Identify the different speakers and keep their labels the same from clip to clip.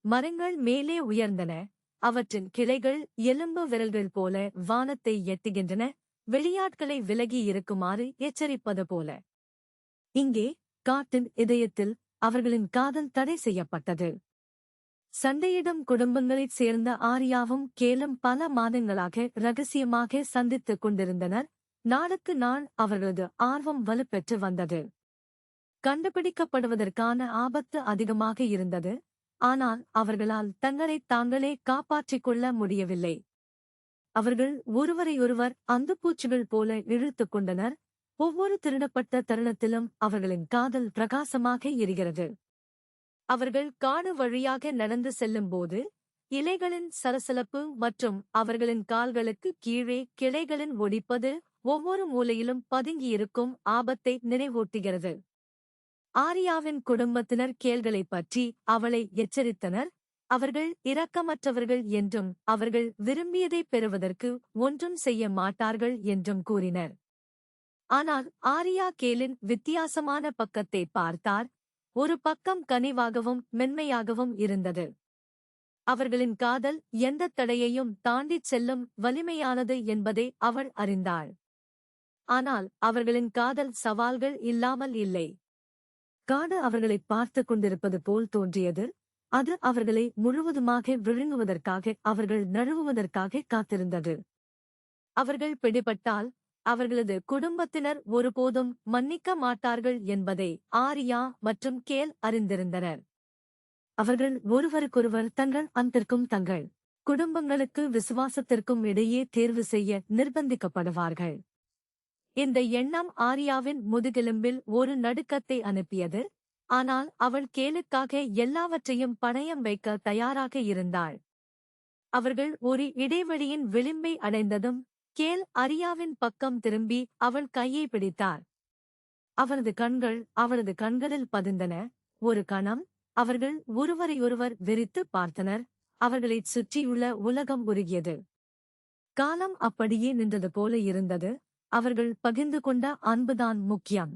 Speaker 1: மரங்கள் மேலே உயர்ந்தன, அவற்றின் கிளைகள் எலும்பு விரல்கள் போல வானத்தை எட்டுகின்றன, வெளியாட்களை விலகி இருக்குமாறு எச்சரிப்பது போல. இங்கே காட்டின் இதயத்தில் அவர்களின் காதல் தடை செய்யப்பட்டது. சண்டையிடும் குடும்பங்களைச் சேர்ந்த ஆரியாவும் கேலும் பல மாதங்களாக இரகசியமாக சந்தித்துக் கொண்டிருந்தனர். நாளுக்கு நாள் அவர்களது ஆர்வம் வலுப்பெற்று வந்தது. கண்டுபிடிக்கப்படுவதற்கான ஆபத்து அதிகமாக இருந்தது. ஆனால் அவர்களால் தங்களைத் தாங்களே காப்பாற்றிக் கொள்ள முடியவில்லை. அவர்கள் ஒருவரையொருவர் அந்துப்பூச்சிகள் போல இழுத்துக் கொண்டனர். ஒவ்வொரு திருடப்பட்ட தருணத்திலும் அவர்களின் காதல் பிரகாசமாக எரிகிறது. அவர்கள் காடு வழியாக நடந்து செல்லும்போது இலைகளின் சலசலப்பு மற்றும் அவர்களின் கால்களுக்கு கீழே கிளைகளின் ஒடிப்பது ஒவ்வொரு மூலையிலும் பதுங்கியிருக்கும் ஆபத்தை நினைவூட்டுகிறது. ஆரியாவின் குடும்பத்தினர் கேள்களைப் பற்றி அவளை எச்சரித்தனர். அவர்கள் இரக்கமற்றவர்கள் என்றும் அவர்கள் விரும்பியதைப் பெறுவதற்கு ஒன்றும் செய்ய மாட்டார்கள் என்றும் கூறினர். ஆனால் ஆரியா கேலின் வித்தியாசமான பக்கத்தை பார்த்தார். ஒரு பக்கம் கனிவாகவும் மென்மையாகவும் இருந்தது. அவர்களின் காதல் எந்தத் தடையையும் தாண்டிச் செல்லும் வலிமையானது என்பதை அவள் அறிந்தாள். ஆனால் அவர்களின் காதல் சவால்கள் இல்லாமல் இல்லை. காடு அவர்களைப் பார்த்துக் கொண்டிருப்பது போல் தோன்றியது. அது அவர்களை முழுவதுமாக விழுங்குவதற்காக, அவர்கள் நழுவுவதற்காக காத்திருந்தது. அவர்கள் பிடிபட்டால் அவர்களது குடும்பத்தினர் ஒருபோதும் மன்னிக்க மாட்டார்கள் என்பதை ஆரியா மற்றும் கேல் அறிந்திருந்தனர். அவர்கள் ஒருவருக்கொருவர் தங்கள் அன்பிற்கும் தங்கள் குடும்பங்களுக்கு விசுவாசத்திற்கும் இடையே தேர்வு செய்ய நிர்பந்திக்கப்படுவார்கள். இந்த எண்ணம் ஆரியாவின் முதுகெலும்பில் ஒரு நடுக்கத்தை அனுப்பியது. ஆனால் அவள் கேலுக்காக எல்லாவற்றையும் பணயம் வைக்க தயாராக இருந்தாள். அவர்கள் ஒரு இடைவெளியின் விளிம்பை அடைந்ததும் கேல் ஆரியாவின் பக்கம் திரும்பி அவள் கையை பிடித்தார். அவரது கண்கள் அவளது கண்களில் பதிந்தன. ஒரு கணம் அவர்கள் ஒருவரையொருவர் வெறித்து பார்த்தனர். அவர்களைச் சுற்றியுள்ள உலகம் உருகியது. காலம் அப்படியே நின்றது போல இருந்தது. அவர்கள் பகிர்ந்து கொண்ட அன்புதான் முக்கியம்.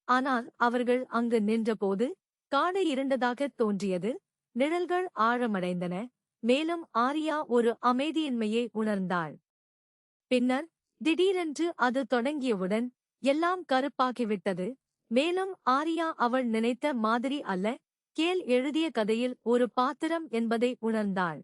Speaker 1: ஆனால் அவர்கள் அங்கு நின்றபோது காடு இருண்டதாகத் தோன்றியது. நிழல்கள் ஆழமடைந்தன. மேலும் ஆரியா ஒரு அமைதியின்மையை உணர்ந்தாள். பின்னர் திடீரென்று அது தொடங்கியவுடன் எல்லாம் கருப்பாகிவிட்டது. மேலும் ஆரியா அவள் நினைத்த மாதிரி அல்ல, கேல் எழுதிய கதையில் ஒரு பாத்திரம் என்பதை உணர்ந்தாள்.